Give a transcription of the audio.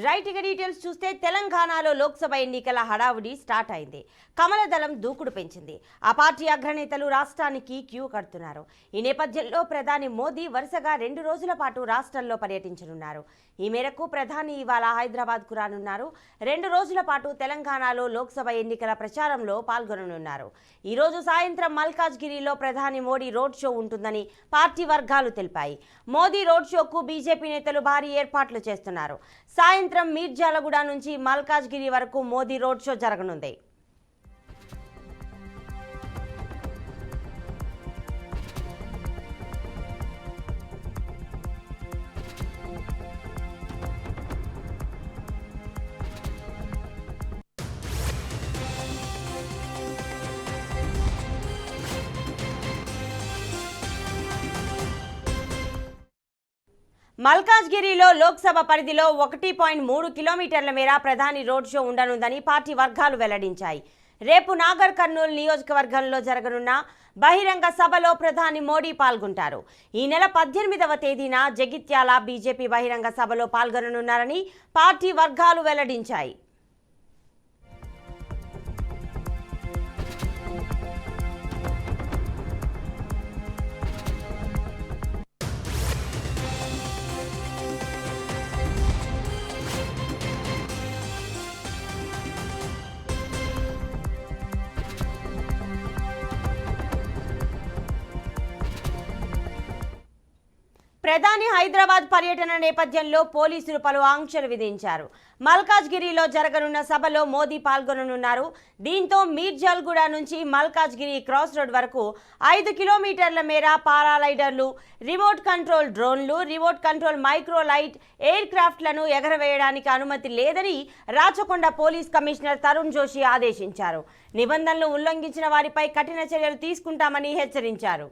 Right ఇక details చూస్తే తెలంగాణలో లోక్సభ ఎన్నికల హడావుడి స్టార్ట్ అయింది. కమలదళం దూకుడు పెంచింది. ఆ పార్టీ అగ్రనేతలు రాష్ట్రానికి క్యూ కడుతున్నారు. ఈ నేపథ్యంలో ప్రధాని మోదీ వరుసగా 2 రోజుల పాటు రాష్ట్రంలో పర్యటించనున్నారు. ఈ మేరకు ప్రధాని ఇవాళ హైదరాబాద్కు రానున్నారు. 2 రోజుల పాటు తెలంగాణలో లోక్సభ ఎన్నికల ప్రచారంలో పాల్గొననున్నారు. ఈ రోజు సాయంత్రం మల్కాజ్గిరిలో ప్రధాని మోడీ రోడ్ షో ఉంటుందని పార్టీ వర్గాలు తెలిపాయి. మోదీ రోడ్ షోకు బీజేపీ నేతలు భారీ ఏర్పాట్లు చేస్తున్నారు. సాయంత్రం మీర్జాలగూడ నుంచి మల్కాజ్గిరి వరకు మోదీ రోడ్ షో జరగనుంది. మల్కాజ్గిరిలో లోక్సభ పరిధిలో 1.3 కిలోమీటర్ల మేర ప్రధాని రోడ్ షో ఉండనుందని పార్టీ వర్గాలు వెల్లడించాయి. రేపు నాగర్ కర్నూల్ నియోజకవర్గంలో జరగనున్న బహిరంగ సభలో ప్రధాని మోడీ పాల్గొంటారు. ఈ నెల 18వ తేదీన జగిత్యాల బీజేపీ బహిరంగ సభలో పాల్గొననున్నారని పార్టీ వర్గాలు వెల్లడించాయి. ప్రధాని హైదరాబాద్ పర్యటన నేపథ్యంలో పోలీసులు పలు ఆంక్షలు విధించారు. మల్కాజ్గిరిలో జరగనున్న సభలో మోదీ పాల్గొననున్నారు. దీంతో మీర్జాల్గూడ నుంచి మల్కాజ్గిరి క్రాస్ రోడ్ వరకు 5 కిలోమీటర్ల మేర పారాలైడర్లు, రిమోట్ కంట్రోల్ డ్రోన్లు, remote control micro light air క్రాఫ్ట్లను ఎగరవేయడానికి అనుమతి లేదని రాచకొండ పోలీస్ కమిషనర్ తరుణ్ జోషి ఆదేశించారు. నిబంధనలు ఉల్లంఘించిన వారిపై కఠిన చర్యలు తీసుకుంటామని హెచ్చరించారు.